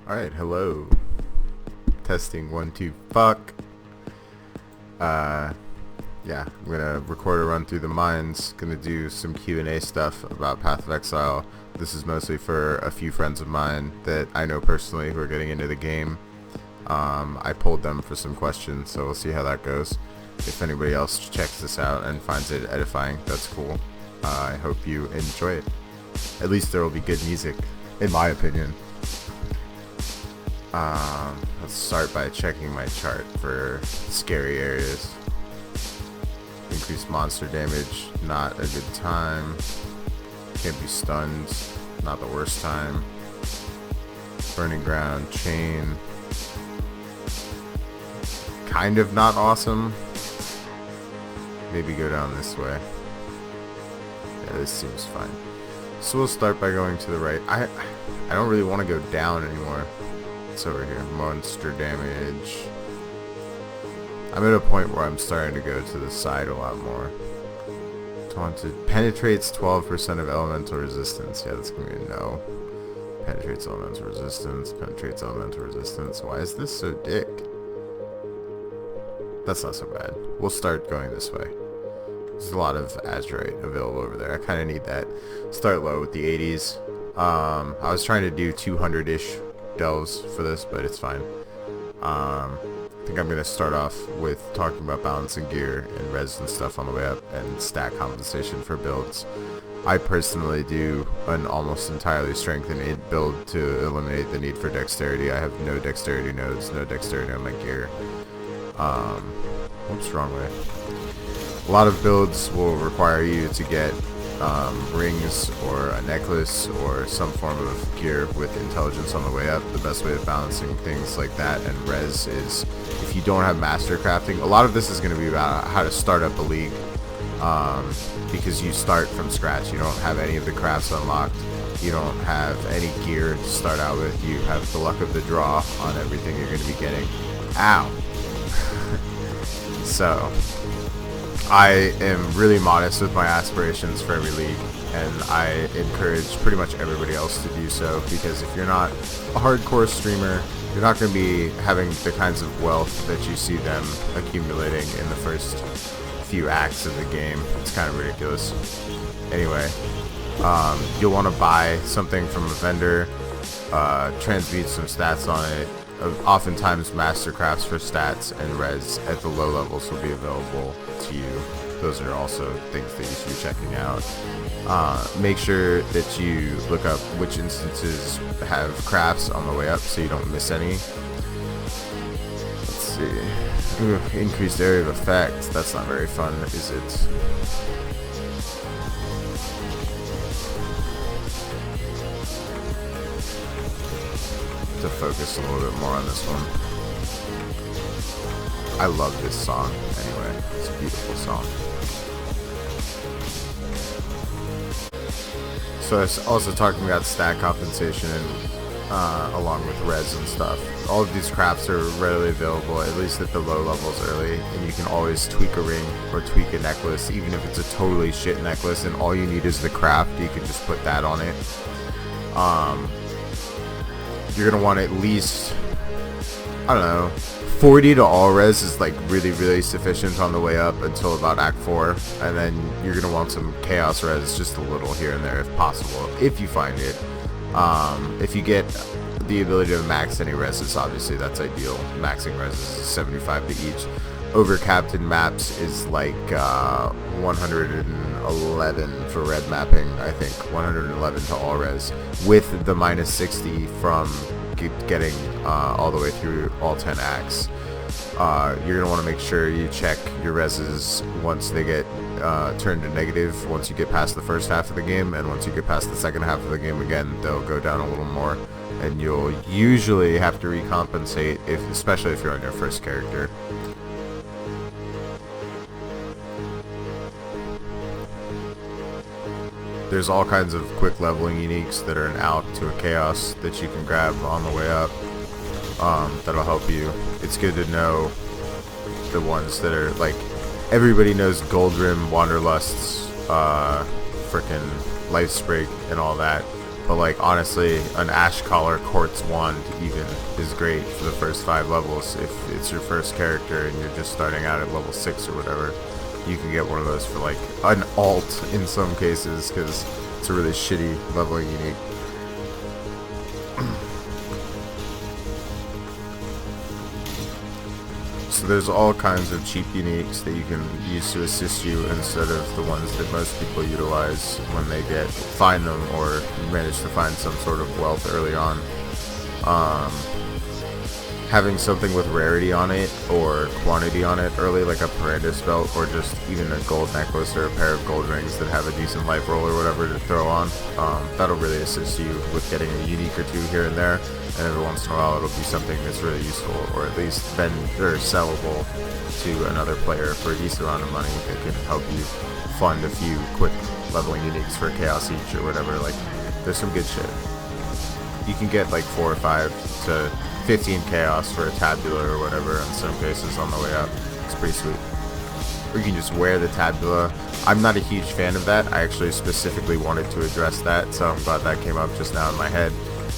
Alright, hello. Testing 1, 2, fuck. Yeah, I'm gonna record a run through the mines. Gonna do some Q&A stuff about Path of Exile. This is mostly for a few friends of mine that I know personally who are getting into the game. I pulled them for some questions, so we'll see how that goes. If anybody else checks this out and finds it edifying, that's cool. I hope you enjoy it. At least there will be good music, in my opinion. Let's start by checking my chart for scary areas. Increased monster damage, not a good time. Can't be stunned, not the worst time. Burning ground, chain. Kind of not awesome. Maybe go down this way. Yeah, this seems fine. So we'll start by going to the right. I don't really want to go down anymore. It's over here. Monster damage. I'm at a point where I'm starting to go to the side a lot more. Taunted. Penetrates 12% of elemental resistance. Yeah, that's going to be a no. Penetrates elemental resistance. Penetrates elemental resistance. Why is this so dick? That's not so bad. We'll start going this way. There's a lot of Azurite available over there. I kind of need that. Start low with the 80s. I was trying to do 200-ish delves for this, but it's fine. I think I'm going to start off with talking about balancing gear and res and stuff on the way up and stat compensation for builds. I personally do an almost entirely strength and int build to eliminate the need for dexterity. I have no dexterity nodes, no dexterity on my gear. Whoops, wrong way. A lot of builds will require you to get rings or a necklace or some form of gear with intelligence on the way up. The best way of balancing things like that and res is if you don't have master crafting. A lot of this is going to be about how to start up a league because you start from scratch. You don't have any of the crafts unlocked. You don't have any gear to start out with. You have the luck of the draw on everything you're going to be getting. Ow. So I am really modest with my aspirations for every league, and I encourage pretty much everybody else to do so, because if you're not a hardcore streamer, you're not going to be having the kinds of wealth that you see them accumulating in the first few acts of the game. It's kind of ridiculous. Anyway, you'll want to buy something from a vendor, transmute some stats on it. Oftentimes master crafts for stats and res at the low levels will be available to you. Those are also things that you should be checking out. Make sure that you look up which instances have crafts on the way up so you don't miss any. Let's see. Ooh, increased area of effect. That's not very fun, is it? To focus a little bit more on this one. I love this song anyway. It's a beautiful song. So I was also talking about stat compensation and along with res and stuff. All of these crafts are readily available, at least at the low levels early, and you can always tweak a ring or tweak a necklace, even if it's a totally shit necklace and all you need is the craft. You can just put that on it. You're gonna want at least, I don't know, 40 to all res is like really sufficient on the way up until about Act 4, and then you're gonna want some chaos res just a little here and there if possible, if you find it. If you get the ability to max any reses, obviously that's ideal. Maxing reses is 75 to each. Overcapped in maps is like 111 for red mapping, I think. 111 to all res, with the minus 60 from getting all the way through all 10 acts. You're going to want to make sure you check your reses once they get turned to negative, once you get past the first half of the game, and once you get past the second half of the game again, they'll go down a little more, and you'll usually have to recompensate, especially if you're on your first character. There's all kinds of quick leveling uniques that are an out to a chaos that you can grab on the way up. That'll help you. It's good to know the ones that are like, everybody knows Goldrim, Wanderlust's, frickin' Lifesprig and all that. But like honestly, an Ash Collar Quartz Wand even is great for the first 5 levels. If it's your first character and you're just starting out at level 6 or whatever, you can get one of those for like an alt in some cases, because it's a really shitty leveling unique. So there's all kinds of cheap uniques that you can use to assist you instead of the ones that most people utilize when they find them or manage to find some sort of wealth early on. Having something with rarity on it or quantity on it early, like a Paranda's belt or just even a gold necklace or a pair of gold rings that have a decent life roll or whatever to throw on, that'll really assist you with getting a unique or two here and there. And every once in a while it'll be something that's really useful, or at least sellable to another player for a decent amount of money that can help you fund a few quick leveling uniques for chaos each or whatever. Like, there's some good shit. You can get like 4 or 5 to 15 chaos for a tabula or whatever in some cases on the way up. It's pretty sweet. Or you can just wear the tabula. I'm not a huge fan of that. I actually specifically wanted to address that, so I'm glad that came up just now in my head.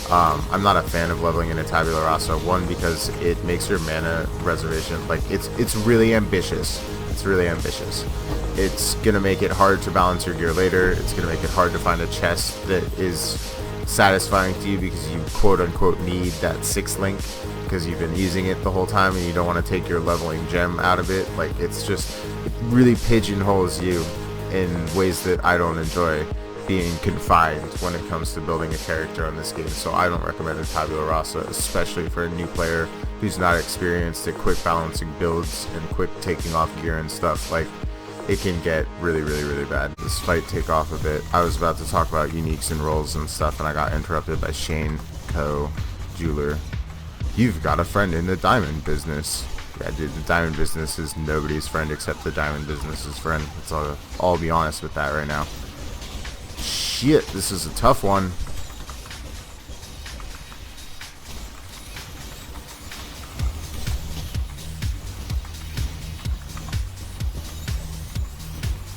I'm not a fan of leveling in a tabula rasa. One, because it makes your mana reservation, like, it's really ambitious. It's really ambitious. It's gonna make it hard to balance your gear later. It's gonna make it hard to find a chest that is satisfying to you because you quote-unquote need that 6th link because you've been using it the whole time and you don't want to take your leveling gem out of it. Like, it really pigeonholes you in ways that I don't enjoy being confined when it comes to building a character on this game. So I don't recommend a tabula rasa, especially for a new player who's not experienced at quick balancing builds and quick taking off gear and stuff. Like, it can get really, really, really bad. This fight take off a bit. I was about to talk about uniques and rolls and stuff, and I got interrupted by Shane Co. Jeweler. You've got a friend in the diamond business. Yeah, dude, the diamond business is nobody's friend except the diamond business's friend. I'll be honest with that right now. Shit, this is a tough one.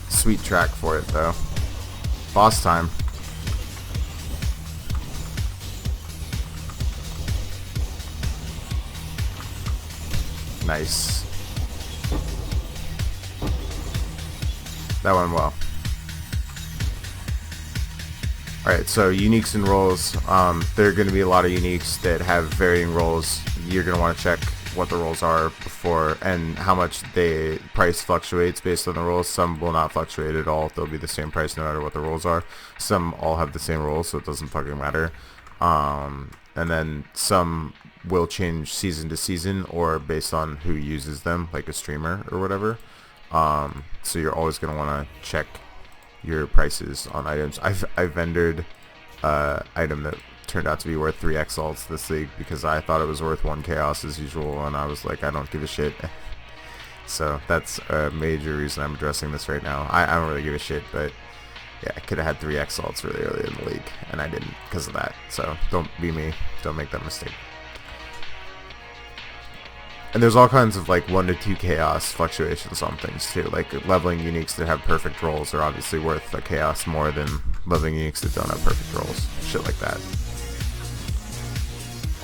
Sweet track for it though. Boss time. Nice. That went well. Alright, so uniques and rolls. There are going to be a lot of uniques that have varying rolls. You're going to want to check what the rolls are before and how much the price fluctuates based on the rolls. Some will not fluctuate at all. They'll be the same price no matter what the rolls are. Some all have the same rolls, so it doesn't fucking matter. And then some will change season to season or based on who uses them, like a streamer or whatever. So you're always going to want to check your prices on items. I've vendored item that turned out to be worth 3 exalts this league because I thought it was worth 1 chaos as usual, and I was like, I don't give a shit. So that's a major reason I'm addressing this right now. I don't really give a shit, but yeah, I could have had 3 exalts really early in the league, and I didn't because of that. So don't be me. Don't make that mistake. And there's all kinds of like 1 to 2 chaos fluctuations on things too. Like leveling uniques that have perfect rolls are obviously worth a chaos more than leveling uniques that don't have perfect rolls. Shit like that.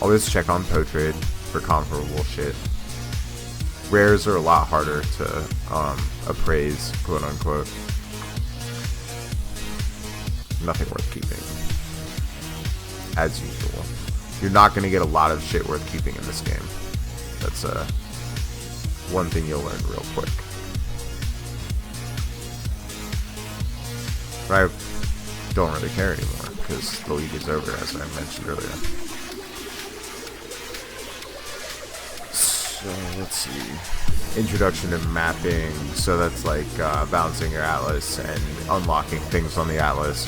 Always check on PoTrade for comparable shit. Rares are a lot harder to appraise, quote unquote. Nothing worth keeping. As usual. You're not going to get a lot of shit worth keeping in this game. That's one thing you'll learn real quick. But I don't really care anymore because the league is over, as I mentioned earlier. So let's see. Introduction to mapping. So that's like balancing your atlas and unlocking things on the atlas.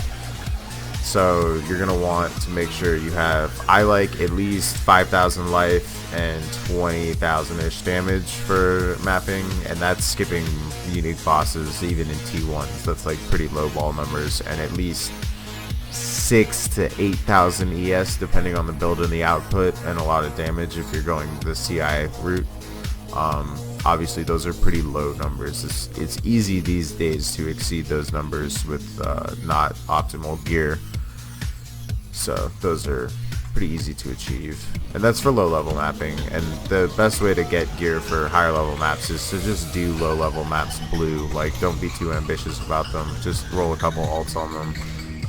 So you're going to want to make sure you have, I like at least 5,000 life and 20,000-ish damage for mapping, and that's skipping unique bosses even in T1s. That's like pretty low ball numbers, and at least 6,000 to 8,000 ES depending on the build and the output, and a lot of damage if you're going the CI route. Obviously those are pretty low numbers. It's easy these days to exceed those numbers with not optimal gear. So those are pretty easy to achieve, and that's for low level mapping. And the best way to get gear for higher level maps is to just do low level maps blue. Like, don't be too ambitious about them, just roll a couple alts on them,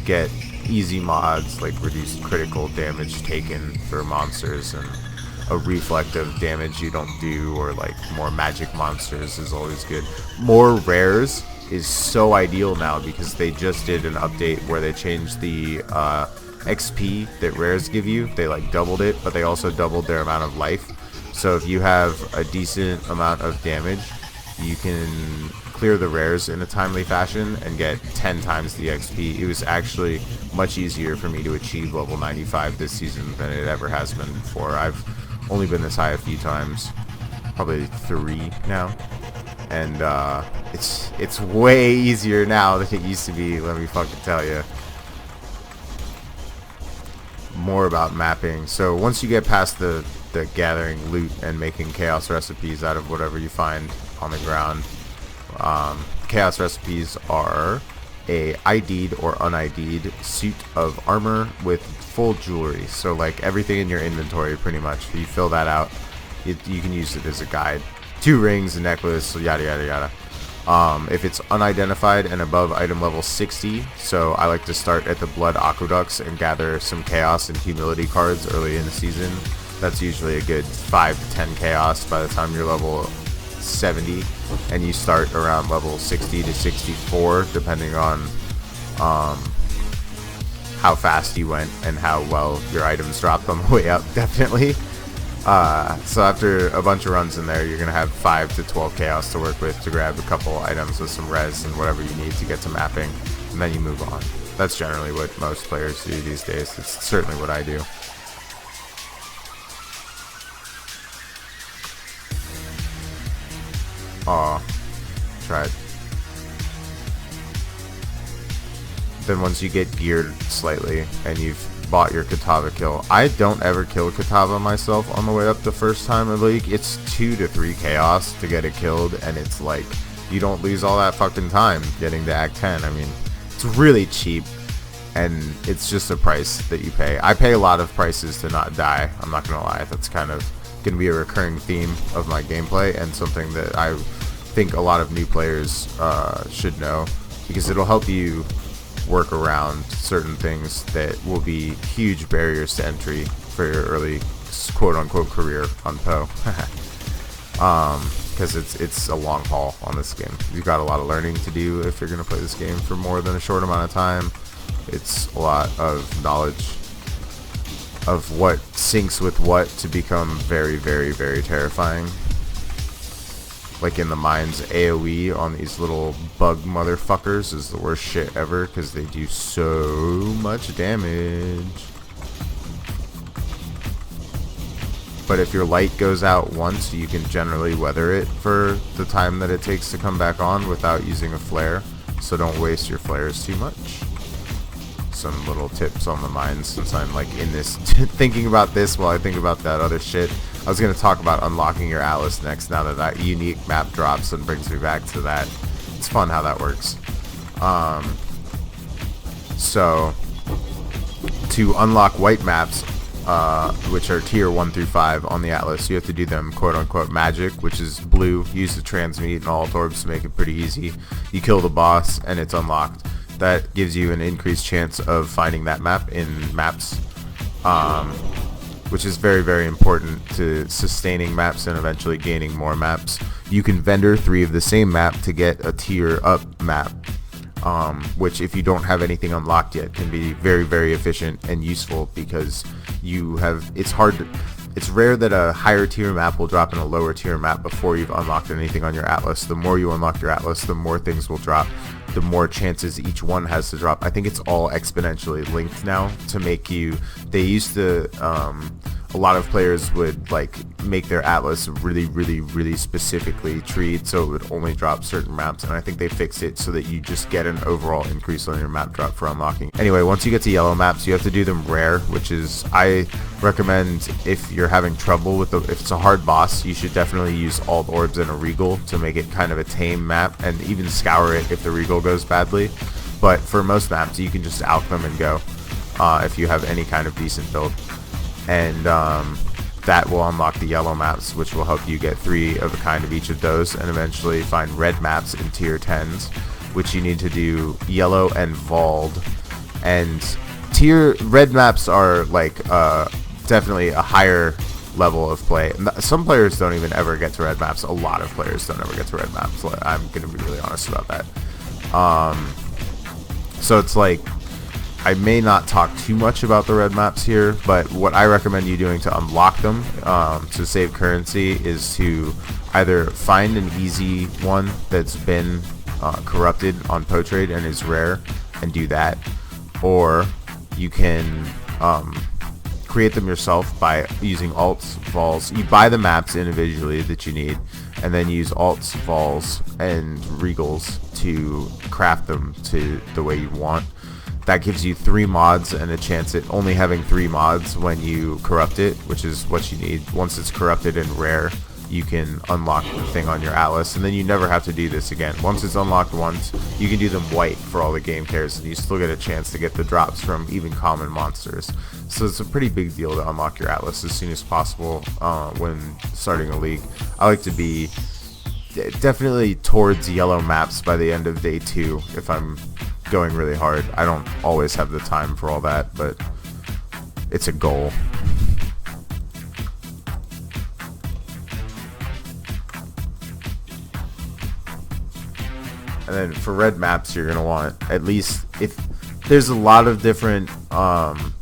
get easy mods like reduced critical damage taken for monsters and a reflective damage you don't do, or like more magic monsters is always good. More rares is so ideal now because they just did an update where they changed the XP that rares give you. They like doubled it, but they also doubled their amount of life. So if you have a decent amount of damage, you can clear the rares in a timely fashion and get 10 times the XP. It was actually much easier for me to achieve level 95 this season than it ever has been before. I've only been this high a few times, probably 3 now, and it's way easier now than it used to be, let me fucking tell you. More about mapping. So once you get past the gathering loot and making chaos recipes out of whatever you find on the ground, chaos recipes are a ID'd or un-ID'd suit of armor with full jewelry. So like everything in your inventory, pretty much, if you fill that out, you can use it as a guide. 2 rings, a necklace, yada yada yada. If it's unidentified and above item level 60, so I like to start at the blood aqueducts and gather some chaos and humility cards early in the season. That's usually a good 5 to 10 chaos by the time you're level 70, and you start around level 60 to 64 depending on how fast you went and how well your items dropped on the way up, definitely. So after a bunch of runs in there, you're gonna have 5 to 12 chaos to work with to grab a couple items with some res and whatever you need to get to mapping, and then you move on. That's generally what most players do these days. It's certainly what I do. Tried. Then once you get geared slightly and you've bought your Katava kill, I don't ever kill Katava myself on the way up the first time in League. It's 2 to 3 chaos to get it killed, and it's like you don't lose all that fucking time getting to Act 10. I mean, it's really cheap, and it's just a price that you pay. I pay a lot of prices to not die, I'm not gonna lie. That's kind of gonna be a recurring theme of my gameplay, and something that I think a lot of new players should know, because it'll help you work around certain things that will be huge barriers to entry for your early quote-unquote career on Poe. Because it's a long haul on this game. You've got a lot of learning to do if you're going to play this game for more than a short amount of time. It's a lot of knowledge of what syncs with what to become very, very, very terrifying. Like in the mines, AoE on these little bug motherfuckers is the worst shit ever because they do so much damage. But if your light goes out once, you can generally weather it for the time that it takes to come back on without using a flare. So don't waste your flares too much. Some little tips on the mines, since I'm like in this thinking about this while I think about that other shit. I was going to talk about unlocking your Atlas next, now that that unique map drops and brings me back to that. It's fun how that works. So to unlock white maps, which are tier 1 through 5 on the Atlas, you have to do them quote-unquote magic, which is blue. Use the transmute and alt orbs to make it pretty easy. You kill the boss and it's unlocked. That gives you an increased chance of finding that map in maps, which is very, very important to sustaining maps and eventually gaining more maps. You can vendor 3 of the same map to get a tier up map, which if you don't have anything unlocked yet can be very, very efficient and useful, because you have, it's rare that a higher tier map will drop in a lower tier map before you've unlocked anything on your Atlas. The more you unlock your Atlas, the more things will drop, the more chances each one has to drop. I think it's all exponentially linked now to make you, they used to, a lot of players would like make their Atlas really, really, really specifically treed so it would only drop certain maps, and I think they fixed it so that you just get an overall increase on your map drop for unlocking. Anyway, once you get to yellow maps, you have to do them rare, which is, I recommend if you're having trouble with if it's a hard boss, you should definitely use alt orbs and a regal to make it kind of a tame map, and even scour it if the regal goes badly. But for most maps, you can just alch them and go. if you have any kind of decent build. And that will unlock the yellow maps, which will help you get 3 of a kind of each of those, and eventually find red maps in tier 10s, which you need to do yellow and Vald. And tier red maps are like definitely a higher level of play. Some players don't even ever get to red maps. A lot of players don't ever get to red maps. I'm gonna be really honest about that. So it's like, I may not talk too much about the red maps here, but what I recommend you doing to unlock them, to save currency, is to either find an easy one that's been corrupted on Potrade and is rare, and do that, or you can create them yourself by using alts, vols. You buy the maps individually that you need, and then use alts, vols, and regals to craft them to the way you want. That gives you 3 mods and a chance at only having 3 mods when you corrupt it, which is what you need. Once it's corrupted and rare, you can unlock the thing on your Atlas, and then you never have to do this again. Once it's unlocked once, you can do them white for all the game cares, and you still get a chance to get the drops from even common monsters. So it's a pretty big deal to unlock your Atlas as soon as possible when starting a league. I like to be definitely towards yellow maps by the end of day 2 if I'm going really hard. I don't always have the time for all that, but it's a goal. And then for red maps, you're gonna want, at least, if there's a lot of different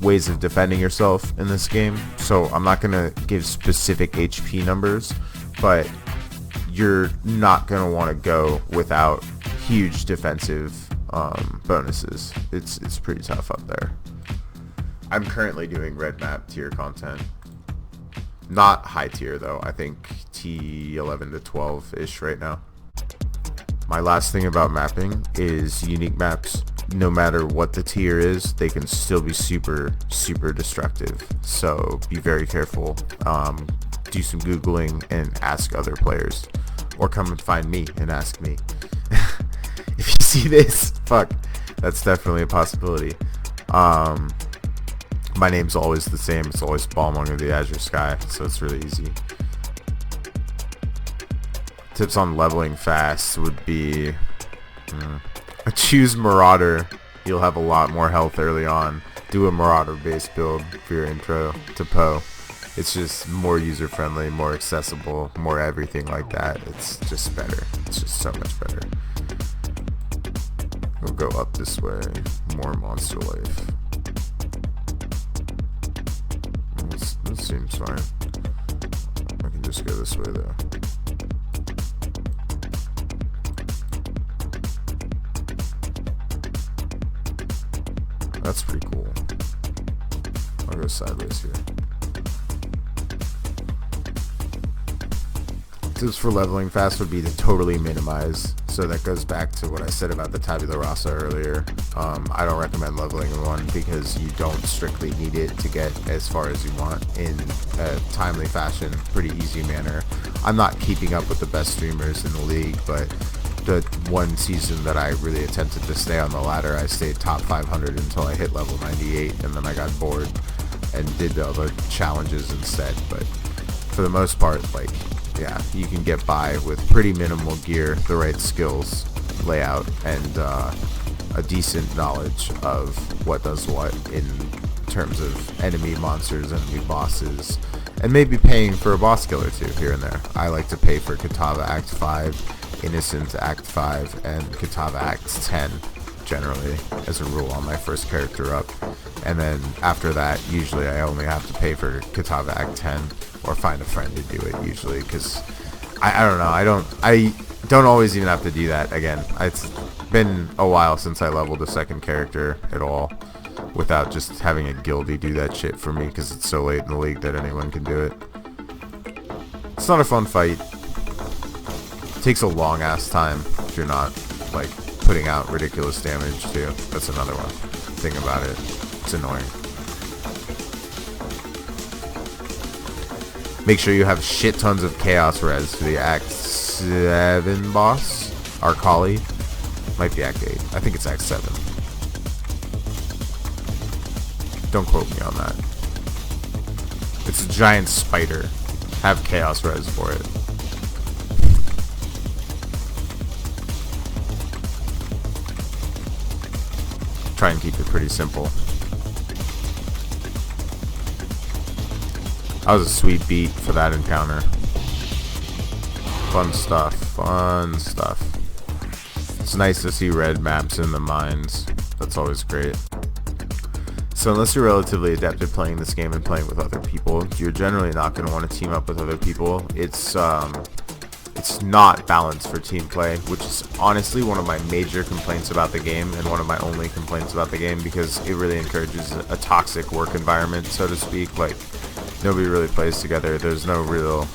ways of defending yourself in this game, so I'm not gonna give specific HP numbers, but you're not gonna want to go without huge defensive bonuses. It's pretty tough up there. I'm currently doing red map tier content, not high tier though. I think T11 to 12 ish right now. My last thing about mapping is unique maps, no matter what the tier is, they can still be super destructive, so be very careful. Do some googling and ask other players, or come and find me and ask me. If you see this, fuck, that's definitely a possibility. My name's always the same. It's always Balmung of the Azure Sky, so it's really easy. Tips on leveling fast would be choose Marauder. You'll have a lot more health early on. Do a Marauder based build for your intro to Poe. It's just more user friendly, more accessible, more everything like that. It's just better. It's just so much better. We'll go up this way. More monster life. This seems fine. I can just go this way though. That's pretty cool. I'll go sideways here. Tips for leveling fast would be to totally minimize. So that goes back to what I said about the tabula rasa earlier. I don't recommend leveling in 1 because you don't strictly need it to get as far as you want in a timely fashion, pretty easy manner. I'm not keeping up with the best streamers in the league, but the one season that I really attempted to stay on the ladder, I stayed top 500 until I hit level 98, and then I got bored and did the other challenges instead. But for the most part, like, yeah, you can get by with pretty minimal gear, the right skills, layout, and a decent knowledge of what does what in terms of enemy monsters, enemy bosses, and maybe paying for a boss kill or 2 here and there. I like to pay for Kitava Act 5, Innocent Act 5, and Kitava Act 10 generally as a rule on my first character up, and then after that usually I only have to pay for Kitava Act 10 or find a friend to do it usually, because I don't know, I don't always even have to do that again. It's been a while since I leveled a second character at all without just having a guildie do that shit for me, because it's so late in the league that anyone can do it. It's not a fun fight. It takes a long ass time if you're not like putting out ridiculous damage too. That's another one thing about it. It's annoying. Make sure you have shit tons of chaos res for the Act 7 boss, Arcali. Might be Act 8. I think it's Act 7. Don't quote me on that. It's a giant spider. Have chaos res for it. Try and keep it pretty simple. That was a sweet beat for that encounter. Fun stuff, fun stuff. It's nice to see red maps in the mines. That's always great. So unless you're relatively adept at playing this game and playing with other people, you're generally not going to want to team up with other people. It's not balanced for team play, which is honestly one of my major complaints about the game, and one of my only complaints about the game, because it really encourages a toxic work environment, so to speak. Like, nobody really plays together. There's no real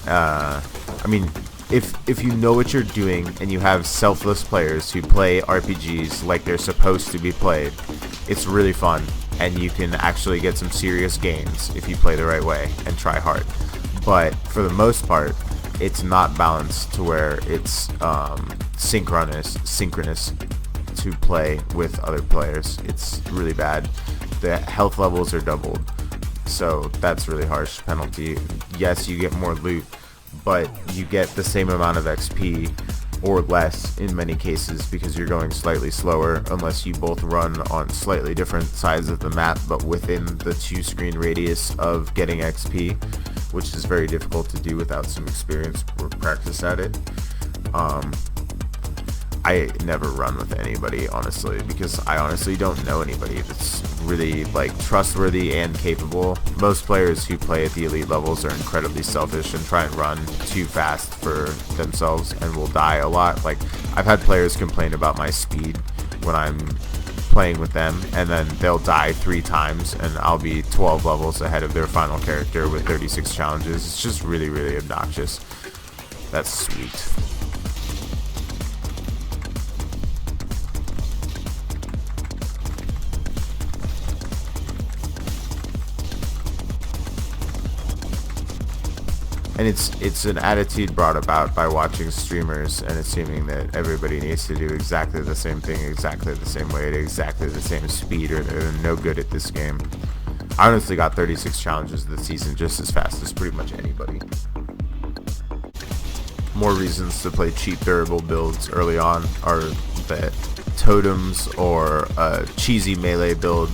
I mean, if you know what you're doing and you have selfless players who play RPGs like they're supposed to be played, it's really fun, and you can actually get some serious gains if you play the right way and try hard. But for the most part, it's not balanced to where it's synchronous to play with other players. It's really bad. The health levels are doubled, so that's really harsh penalty. Yes, you get more loot, but you get the same amount of XP or less in many cases, because you're going slightly slower, unless you both run on slightly different sides of the map but within the 2-screen radius of getting XP, which is very difficult to do without some experience or practice at it. I never run with anybody, honestly, because I honestly don't know anybody that's really like trustworthy and capable. Most players who play at the elite levels are incredibly selfish and try and run too fast for themselves and will die a lot. Like, I've had players complain about my speed when I'm playing with them, and then they'll die 3 times and I'll be 12 levels ahead of their final character with 36 challenges. It's just really, really obnoxious. That's sweet. And it's an attitude brought about by watching streamers and assuming that everybody needs to do exactly the same thing, exactly the same way, at exactly the same speed, or they're no good at this game. I honestly got 36 challenges this season just as fast as pretty much anybody. More reasons to play cheap durable builds early on are that totems or a cheesy melee build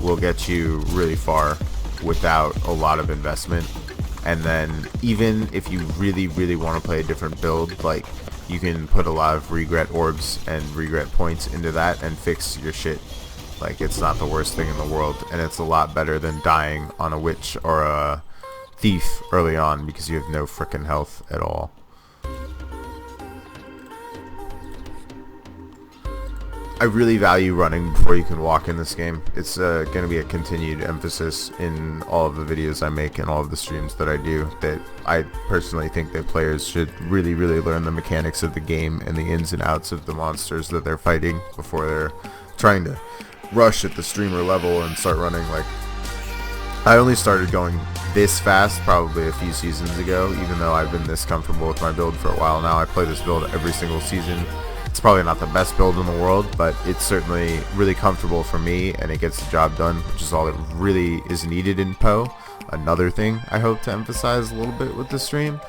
will get you really far without a lot of investment. And then even if you really, really want to play a different build, like, you can put a lot of regret orbs and regret points into that and fix your shit. Like, it's not the worst thing in the world, and it's a lot better than dying on a witch or a thief early on because you have no frickin' health at all. I really value running before you can walk in this game. It's going to be a continued emphasis in all of the videos I make and all of the streams that I do, that I personally think that players should really, really learn the mechanics of the game and the ins and outs of the monsters that they're fighting before they're trying to rush at the streamer level and start running. Like, I only started going this fast probably a few seasons ago, even though I've been this comfortable with my build for a while now. I play this build every single season. It's probably not the best build in the world, but it's certainly really comfortable for me, and it gets the job done, which is all that really is needed in PoE. Another thing I hope to emphasize a little bit with the stream,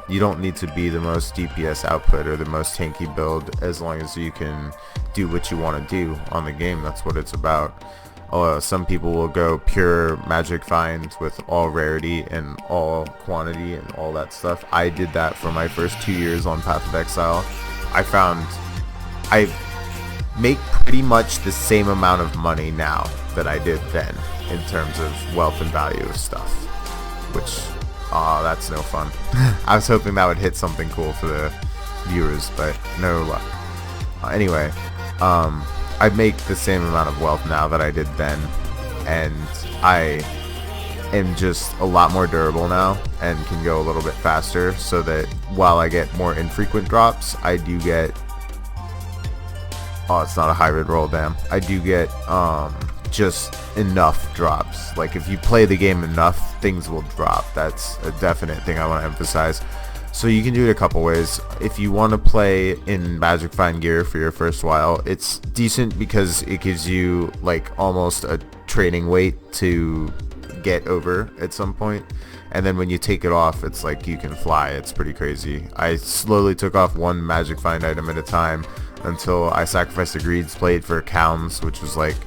you don't need to be the most DPS output or the most tanky build, as long as you can do what you want to do on the game. That's what it's about. Some people will go pure magic find with all rarity and all quantity and all that stuff. I did that for my first 2 years on Path of Exile. I found I make pretty much the same amount of money now that I did then in terms of wealth and value of stuff, which, that's no fun. I was hoping that would hit something cool for the viewers, but no luck. Anyway, I make the same amount of wealth now that I did then, and I am just a lot more durable now and can go a little bit faster, so that while I get more infrequent drops, I do get, it's not a hybrid roll, damn, I do get just enough drops. Like, if you play the game enough, things will drop. That's a definite thing I want to emphasize. So you can do it a couple ways. If you want to play in Magic Find gear for your first while, it's decent because it gives you like almost a training weight to get over at some point, and then when you take it off, it's like you can fly. It's pretty crazy. I slowly took off one magic find item at a time until I sacrificed the Greed's Plate for Calms, which was like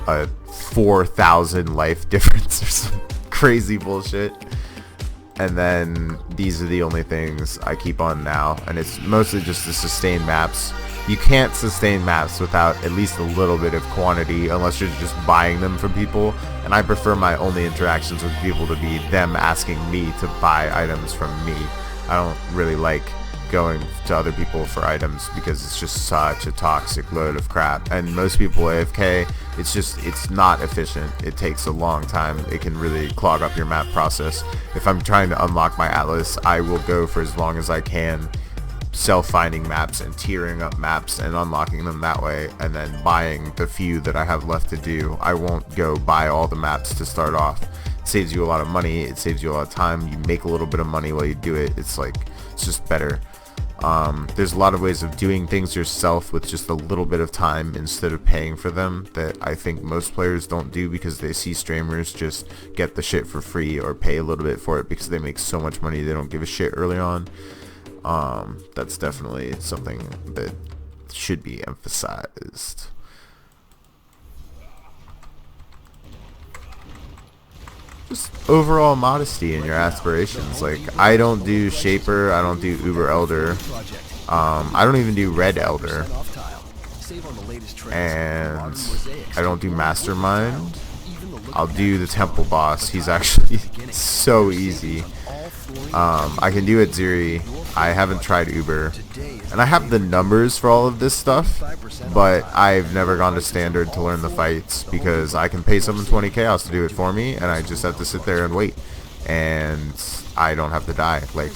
a 4,000 life difference or some crazy bullshit. And then these are the only things I keep on now, and it's mostly just to sustain maps. You can't sustain maps without at least a little bit of quantity unless you're just buying them from people, and I prefer my only interactions with people to be them asking me to buy items from me. I don't really like going to other people for items because it's just such a toxic load of crap, and most people AFK, it's not efficient. It takes a long time. It can really clog up your map process. If I'm trying to unlock my Atlas, I will go for as long as I can self-finding maps and tiering up maps and unlocking them that way, and then buying the few that I have left to do. I won't go buy all the maps to start off. It saves you a lot of money, it saves you a lot of time, you make a little bit of money while you do it. It's just better. There's a lot of ways of doing things yourself with just a little bit of time instead of paying for them that I think most players don't do because they see streamers just get the shit for free or pay a little bit for it because they make so much money they don't give a shit early on. That's definitely something that should be emphasized. Just overall modesty in your aspirations. Like, I don't do Shaper, I don't do Uber Elder, I don't even do Red Elder, and I don't do Mastermind. I'll do the Temple Boss. He's actually so easy. I can do Atziri. I haven't tried Uber, and I have the numbers for all of this stuff, but I've never gone to Standard to learn the fights because I can pay someone 20 chaos to do it for me, and I just have to sit there and wait, and I don't have to die. Like,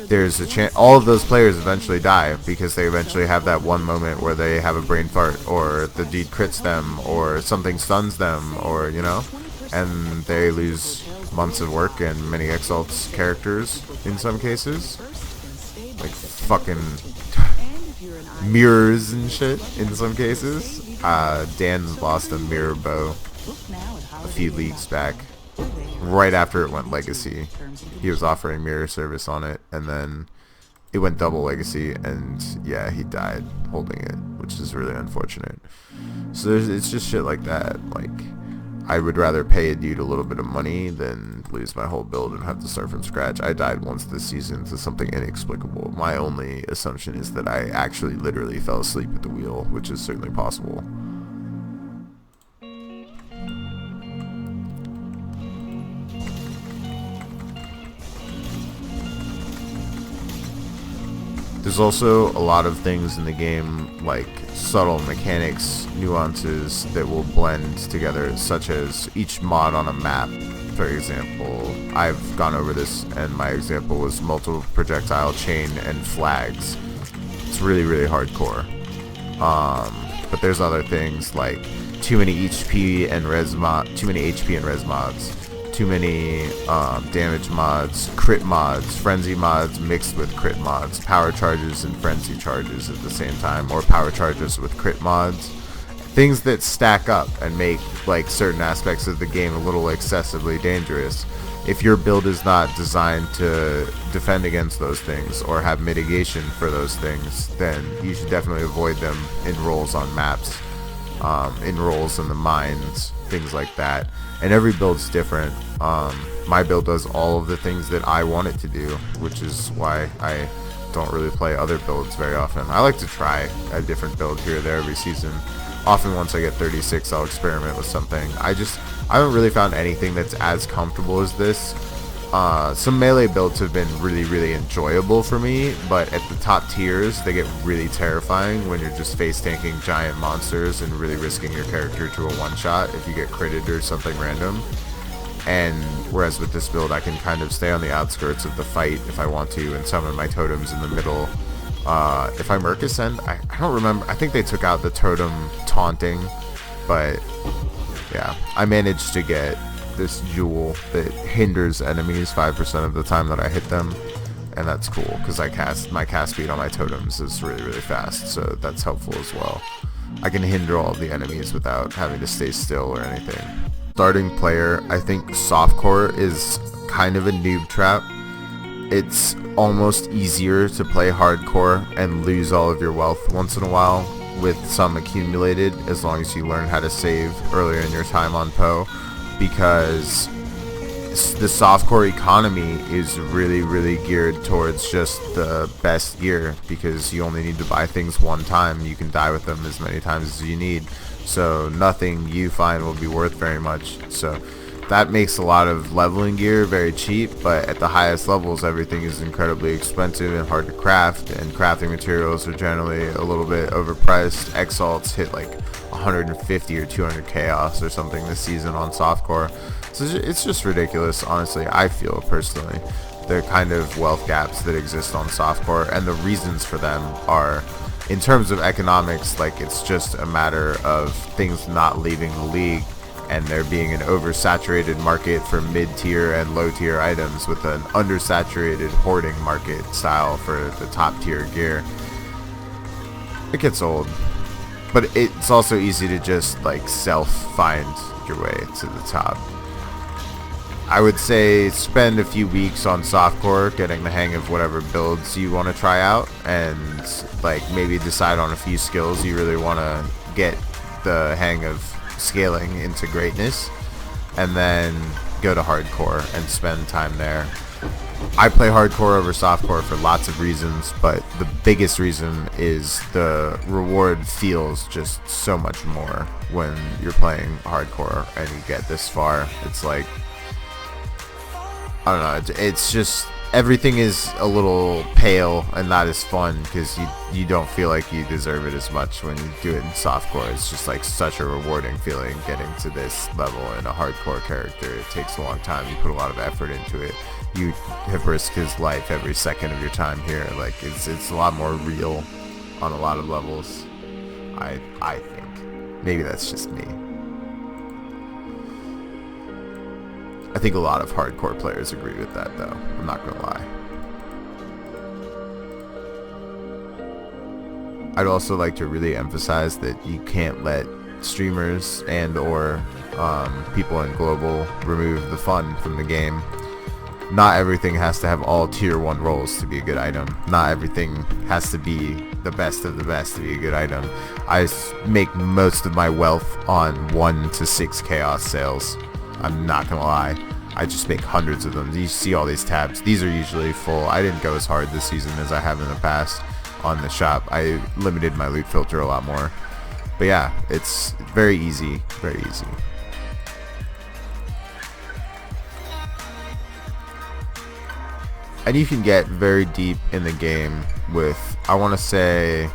there's a chance all of those players eventually die because they eventually have that one moment where they have a brain fart, or the deed crits them, or something stuns them, or and they lose months of work and many Exalt's characters in some cases, like fucking mirrors and shit in some cases. Dan lost a mirror bow a few leagues back right after it went legacy. He was offering mirror service on it, and then it went double legacy, and yeah, he died holding it, which is really unfortunate. So it's just shit like that. Like, I would rather pay a dude a little bit of money than lose my whole build and have to start from scratch. I died once this season to something inexplicable. My only assumption is that I actually literally fell asleep at the wheel, which is certainly possible. There's also a lot of things in the game, like subtle mechanics, nuances that will blend together, such as each mod on a map. For example, I've gone over this, and my example was multiple projectile chain and flags. It's really, really hardcore. But there's other things like too many HP and res mods, too many damage mods, crit mods, frenzy mods mixed with crit mods, power charges and frenzy charges at the same time, or power charges with crit mods. Things that stack up and make like certain aspects of the game a little excessively dangerous. If your build is not designed to defend against those things or have mitigation for those things, then you should definitely avoid them in roles on maps, in roles in the mines, things like that. And every build's different. My build does all of the things that I want it to do, which is why I don't really play other builds very often. I like to try a different build here or there every season. Often once I get 36, I'll experiment with something. I haven't really found anything that's as comfortable as this. Some melee builds have been really, really enjoyable for me, but at the top tiers, they get really terrifying when you're just face tanking giant monsters and really risking your character to a one-shot if you get critted or something random. And whereas with this build, I can kind of stay on the outskirts of the fight if I want to and summon my totems in the middle. If I Merc Ascend, I don't remember. I think they took out the totem taunting, but yeah, I managed to get this jewel that hinders enemies 5% of the time that I hit them, and that's cool because my cast speed on my totems is really, really fast, so that's helpful as well. I can hinder all the enemies without having to stay still or anything. Starting player, I think softcore is kind of a noob trap. It's almost easier to play hardcore and lose all of your wealth once in a while with some accumulated, as long as you learn how to save earlier in your time on Poe, because the softcore economy is really geared towards just the best gear, because you only need to buy things one time. You can die with them as many times as you need, so nothing you find will be worth very much. So that makes a lot of leveling gear very cheap, but at the highest levels everything is incredibly expensive and hard to craft, and crafting materials are generally a little bit overpriced. Exalts hit like 150 or 200 chaos or something this season on softcore. So it's just ridiculous, honestly, I feel personally, the kind of wealth gaps that exist on softcore, and the reasons for them are, in terms of economics, like it's just a matter of things not leaving the league and there being an oversaturated market for mid-tier and low-tier items with an undersaturated hoarding market style for the top-tier gear. It gets old, but it's also easy to just like self-find your way to the top. I would say spend a few weeks on softcore getting the hang of whatever builds you want to try out, and like maybe decide on a few skills you really want to get the hang of scaling into greatness, and then go to hardcore and spend time there. I play hardcore over softcore for lots of reasons, but the biggest reason is the reward feels just so much more when you're playing hardcore and you get this far. It's like, I don't know, it's just everything is a little pale and not as fun, because you don't feel like you deserve it as much when you do it in softcore. It's just like such a rewarding feeling getting to this level in a hardcore character. It takes a long time, you put a lot of effort into it, you have risked his life every second of your time here. Like it's a lot more real on a lot of levels, I think. Maybe that's just me. I think a lot of hardcore players agree with that, though. I'm not gonna lie. I'd also like to really emphasize that you can't let streamers and or people in global remove the fun from the game. Not everything has to have all tier 1 rolls to be a good item. Not everything has to be the best of the best to be a good item. I make most of my wealth on 1 to 6 chaos sales. I'm not gonna lie, I just make hundreds of them. You see all these tabs, these are usually full. I didn't go as hard this season as I have in the past on the shop. I limited my loot filter a lot more, but yeah, it's very easy, very easy. And you can get very deep in the game with, I want to say,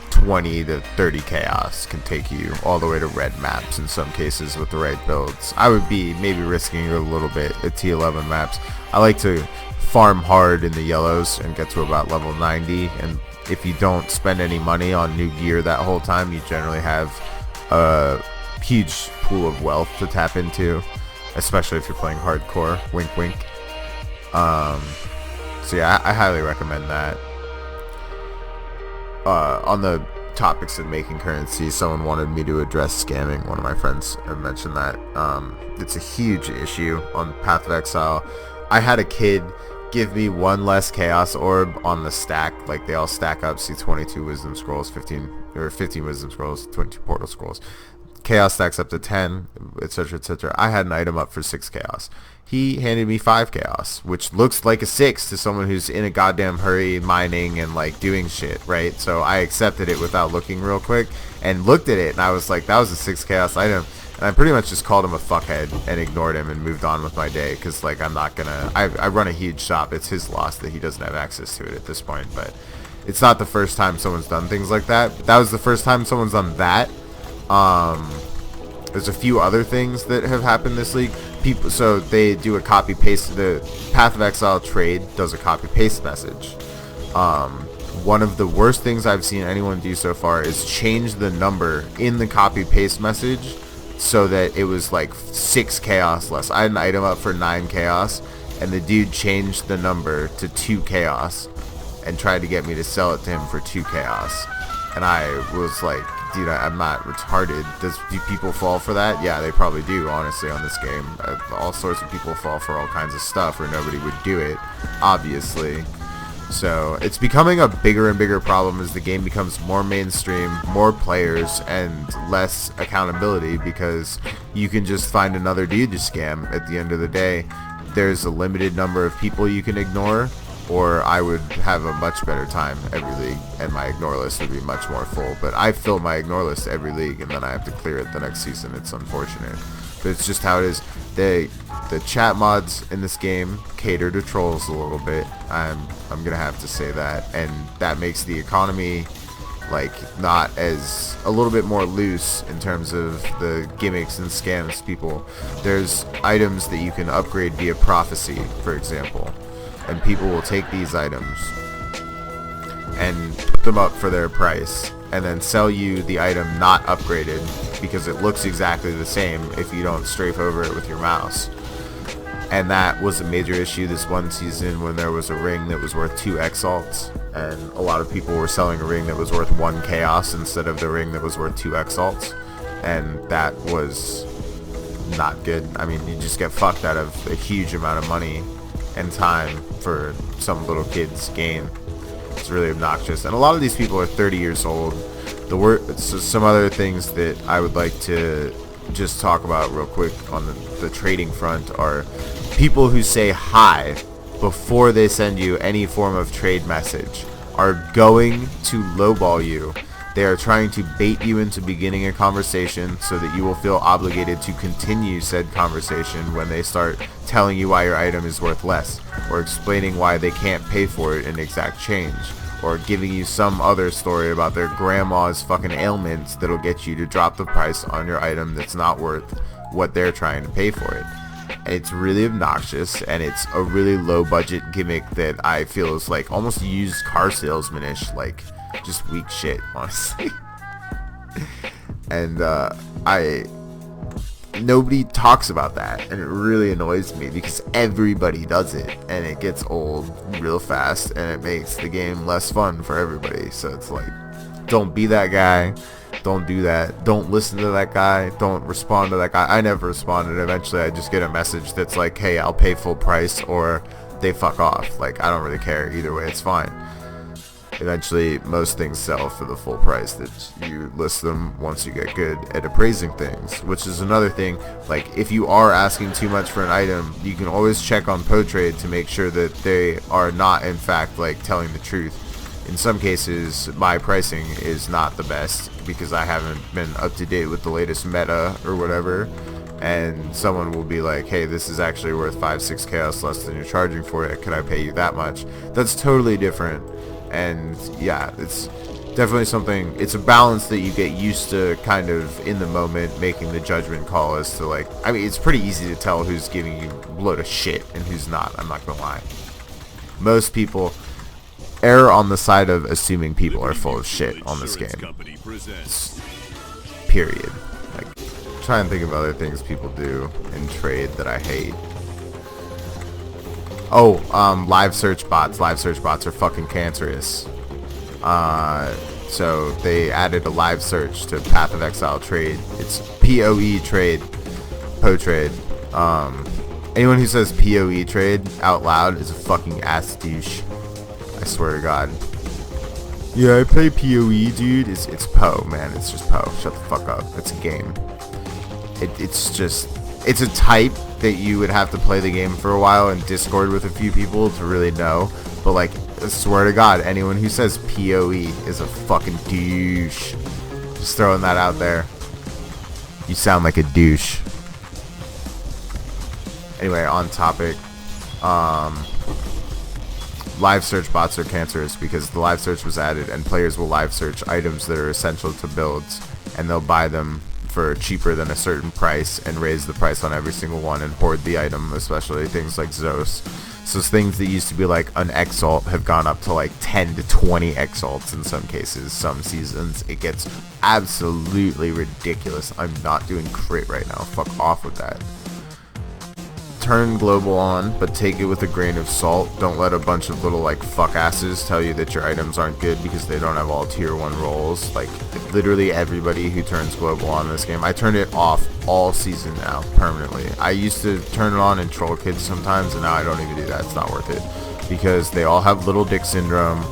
20 to 30 chaos can take you all the way to red maps in some cases with the right builds. I would be maybe risking it a little bit at T11 maps. I like to farm hard in the yellows and get to about level 90, and if you don't spend any money on new gear that whole time, you generally have a huge pool of wealth to tap into, especially if you're playing hardcore. Wink wink. So yeah, I highly recommend that. On the topics of making currency, someone wanted me to address scamming. One of my friends had mentioned that. It's a huge issue on Path of Exile. I had a kid give me 1 less chaos orb on the stack. Like, they all stack up. See, 22 wisdom scrolls, 15 wisdom scrolls, 22 portal scrolls. Chaos stacks up to 10, etc, etc. I had an item up for 6 chaos. He handed me 5 chaos, which looks like a 6 to someone who's in a goddamn hurry mining and like doing shit, right? So I accepted it without looking real quick and looked at it, and I was like, that was a 6 chaos item. And I pretty much just called him a fuckhead and ignored him and moved on with my day, because like, I'm not gonna, I run a huge shop. It's his loss that he doesn't have access to it at this point, but it's not the first time someone's done things like that. That was the first time someone's done that. There's a few other things that have happened this league. People, so they do a copy paste. The Path of Exile trade does a copy paste message. One of the worst things I've seen anyone do so far is change the number in the copy paste message so that it was like 6 chaos less. I had an item up for 9 chaos, and the dude changed the number to 2 chaos and tried to get me to sell it to him for 2 chaos. And I was like, dude, I'm not retarded. Do people fall for that? Yeah, they probably do, honestly, on this game. All sorts of people fall for all kinds of stuff, or nobody would do it, obviously. So it's becoming a bigger and bigger problem as the game becomes more mainstream, more players, and less accountability, because you can just find another dude to scam at the end of the day. There's a limited number of people you can ignore, or I would have a much better time every league, and my ignore list would be much more full. But I fill my ignore list every league, and then I have to clear it the next season. It's unfortunate, but it's just how it is. The chat mods in this game cater to trolls a little bit. I'm gonna have to say that, and that makes the economy like not as a little bit more loose in terms of the gimmicks and scams. There's items that you can upgrade via prophecy, for example, and people will take these items and put them up for their price and then sell you the item not upgraded because it looks exactly the same if you don't strafe over it with your mouse. And that was a major issue this one season when there was a ring that was worth 2 exalts, and a lot of people were selling a ring that was worth 1 chaos instead of the ring that was worth 2 exalts, and that was not good. I mean, you just get fucked out of a huge amount of money and time for some little kid's game. It's really obnoxious, and a lot of these people are 30 years old. So some other things that I would like to just talk about real quick on the trading front are people who say hi before they send you any form of trade message are going to lowball you. They are trying to bait you into beginning a conversation so that you will feel obligated to continue said conversation when they start telling you why your item is worth less, or explaining why they can't pay for it in exact change, or giving you some other story about their grandma's fucking ailments that'll get you to drop the price on your item that's not worth what they're trying to pay for it. And it's really obnoxious, and it's a really low budget gimmick that I feel is like almost used car salesman-ish, like just weak shit, honestly. And nobody talks about that, and it really annoys me because everybody does it, and it gets old real fast, and it makes the game less fun for everybody. So it's like, don't be that guy, don't do that, don't listen to that guy, don't respond to that guy. I never responded. Eventually I just get a message that's like, hey, I'll pay full price, or they fuck off. Like, I don't really care, either way it's fine. Eventually most things sell for the full price that you list them once you get good at appraising things, which is another thing. Like, if you are asking too much for an item, you can always check on PoTrade to make sure that they are not in fact like telling the truth. In some cases my pricing is not the best because I haven't been up to date with the latest meta or whatever, and someone will be like, hey, this is actually worth 5-6 chaos less than you're charging for it, can I pay you that much? That's totally different. And yeah, it's definitely something, it's a balance that you get used to kind of in the moment, making the judgment call as to, like, I mean, it's pretty easy to tell who's giving you a load of shit and who's not, I'm not gonna lie. Most people err on the side of assuming people are full of shit on this game. Period. Like, try and think of other things people do in trade that I hate. Oh, live search bots. Live search bots are fucking cancerous. So they added a live search to Path of Exile trade. It's PoE trade, PoTrade. Anyone who says PoE trade out loud is a fucking ass douche. I swear to God. Yeah, I play PoE, dude. It's Po, man. It's just Po. Shut the fuck up. It's a game. It's a type that you would have to play the game for a while and Discord with a few people to really know. But, like, I swear to God, anyone who says PoE is a fucking douche. Just throwing that out there. You sound like a douche. Anyway, on topic. Live search bots are cancerous because the live search was added and players will live search items that are essential to builds, and they'll buy them for cheaper than a certain price and raise the price on every single one and hoard the item, especially things like Zeus. So things that used to be like an exalt have gone up to like 10 to 20 exalts in some cases, some seasons. It gets absolutely ridiculous. I'm not doing crit right now. Fuck off with that. turn global on, but take it with a grain of salt. Don't let a bunch of little like fuck asses tell you that your items aren't good because they don't have all tier 1 rolls. Like literally everybody who turns global on in this game, I turned it off all season now permanently. I used to turn it on and troll kids sometimes, and now I don't even do that. It's not worth it because they all have little dick syndrome,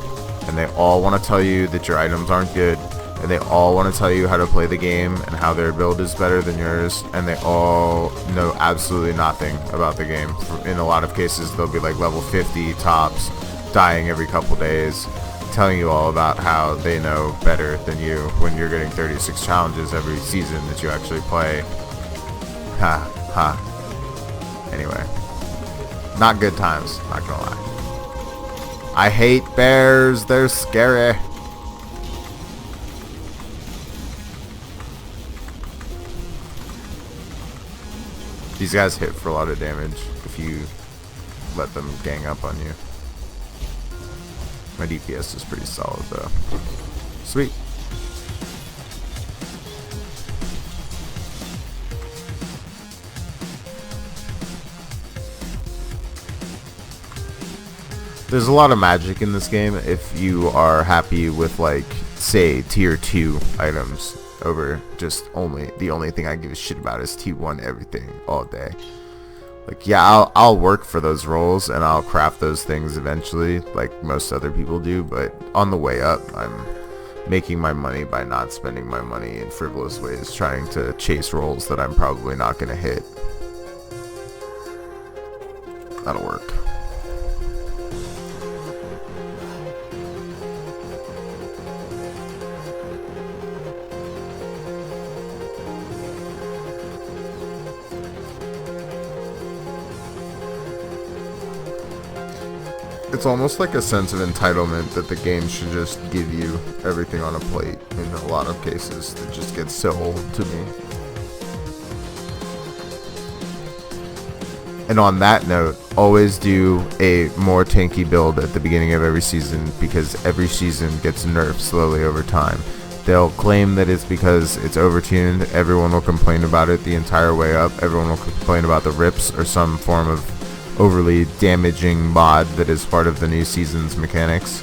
and they all want to tell you that your items aren't good, and they all want to tell you how to play the game and how their build is better than yours, and they all know absolutely nothing about the game. In a lot of cases, they'll be like level 50 tops, dying every couple days, telling you all about how they know better than you when you're getting 36 challenges every season that you actually play. Ha ha. Anyway, not good times, not gonna lie. I hate bears, they're scary. These guys hit for a lot of damage if you let them gang up on you. My DPS is pretty solid though. Sweet. There's a lot of magic in this game if you are happy with, like, say tier 2 items over just the only thing I give a shit about is T1 everything all day. Like, yeah, I'll work for those roles and I'll craft those things eventually like most other people do, but on the way up I'm making my money by not spending my money in frivolous ways trying to chase roles that I'm probably not gonna hit. That'll work. It's almost like a sense of entitlement that the game should just give you everything on a plate in a lot of cases. That just gets so old to me. And on that note, always do a more tanky build at the beginning of every season because every season gets nerfed slowly over time. They'll claim that it's because it's overtuned. Everyone will complain about it the entire way up. Everyone will complain about the rips or some form of overly damaging mod that is part of the new season's mechanics,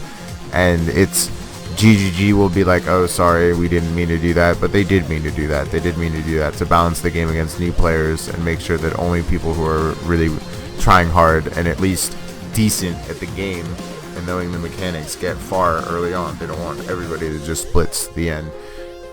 and it's GGG will be like, oh sorry, we didn't mean to do that, but they did mean to do that. They did mean to do that to balance the game against new players and make sure that only people who are really trying hard and at least decent at the game and knowing the mechanics get far early on. They don't want everybody to just blitz the end,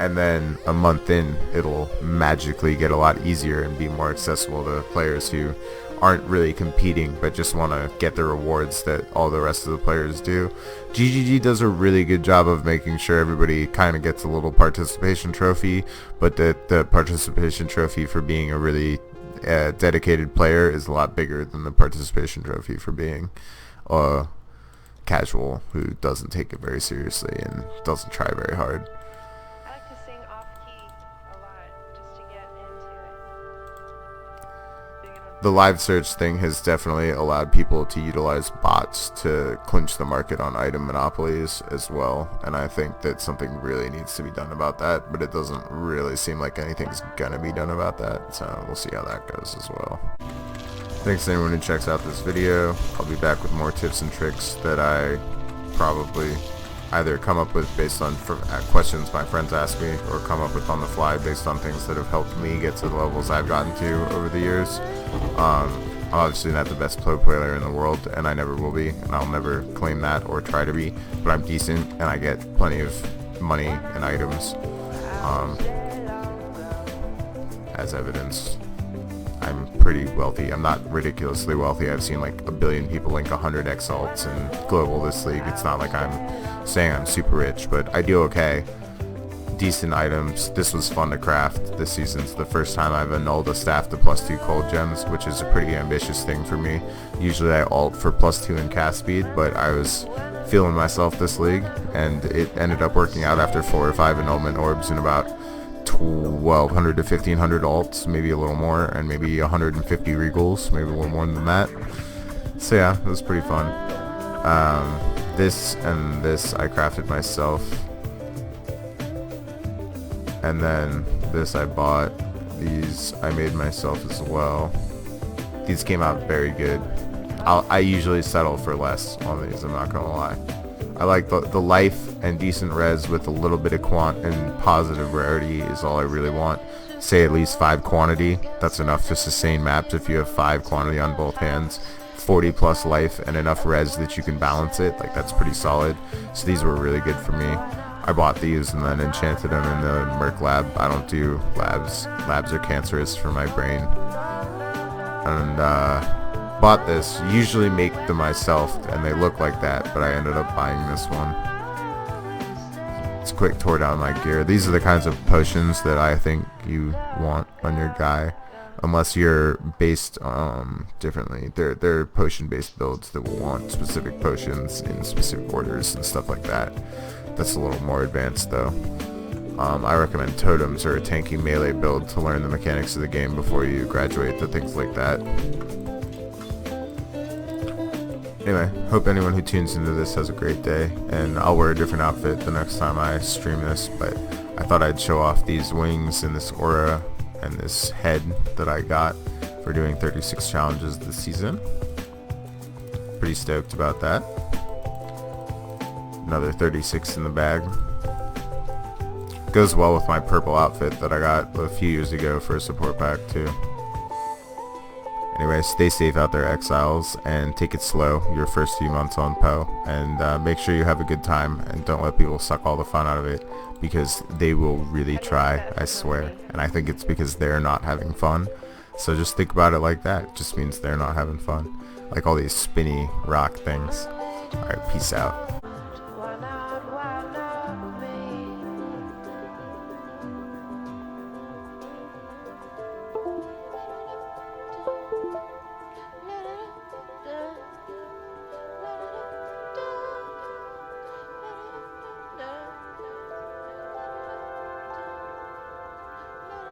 and then a month in it'll magically get a lot easier and be more accessible to players who aren't really competing but just want to get the rewards that all the rest of the players do. GGG does a really good job of making sure everybody kind of gets a little participation trophy, but that the participation trophy for being a really dedicated player is a lot bigger than the participation trophy for being casual who doesn't take it very seriously and doesn't try very hard. I like to sing off key a lot just to get into it. The live search thing has definitely allowed people to utilize bots to clinch the market on item monopolies as well, and I think that something really needs to be done about that, but it doesn't really seem like anything's gonna be done about that, so we'll see how that goes as well. Thanks to anyone who checks out this video. I'll be back with more tips and tricks that I probably either come up with based on questions my friends ask me, or come up with on the fly based on things that have helped me get to the levels I've gotten to over the years. I'm obviously not the best pro player in the world, and I never will be, and I'll never claim that or try to be, but I'm decent and I get plenty of money and items. As evidenced, I'm pretty wealthy. I'm not ridiculously wealthy. I've seen like 1 billion people link 100x alts in global this league. It's not like I'm saying I'm super rich, but I do okay. Decent items. This was fun to craft this season. It's the first time I've annulled a staff to +2 cold gems, which is a pretty ambitious thing for me. Usually I ult for +2 in cast speed, but I was feeling myself this league, and it ended up working out after 4 or 5 annulment orbs and about 1200 to 1500 alts, maybe a little more, and maybe 150 regals, maybe a little more than that. So yeah, it was pretty fun. This and this I crafted myself, and then this I bought. These I made myself as well. These came out very good. I usually settle for less on these, I'm not gonna lie. I like the life and decent res with a little bit of quant and positive rarity is all I really want. Say at least 5 quantity. That's enough to sustain maps if you have 5 quantity on both hands. 40 plus life and enough res that you can balance it. Like, that's pretty solid. So these were really good for me. I bought these and then enchanted them in the Merc lab. I don't do labs. Labs are cancerous for my brain. And bought this. Usually make them myself and they look like that, but I ended up buying this one. It's quick, tore down my gear. These are the kinds of potions that I think you want on your guy, unless you're based differently. They're potion based builds that will want specific potions in specific orders and stuff like that. That's a little more advanced though. I recommend totems or a tanky melee build to learn the mechanics of the game before you graduate to things like that. Anyway, hope anyone who tunes into this has a great day, and I'll wear a different outfit the next time I stream this, but I thought I'd show off these wings and this aura and this head that I got for doing 36 challenges this season. Pretty stoked about that. Another 36 in the bag. Goes well with my purple outfit that I got a few years ago for a support pack too. Anyway, stay safe out there, exiles, and take it slow your first few months on PO, and make sure you have a good time and don't let people suck all the fun out of it, because they will really try, I swear. And I think it's because they're not having fun. So just think about it like that. It just means they're not having fun. Like all these spinny rock things. Alright, peace out.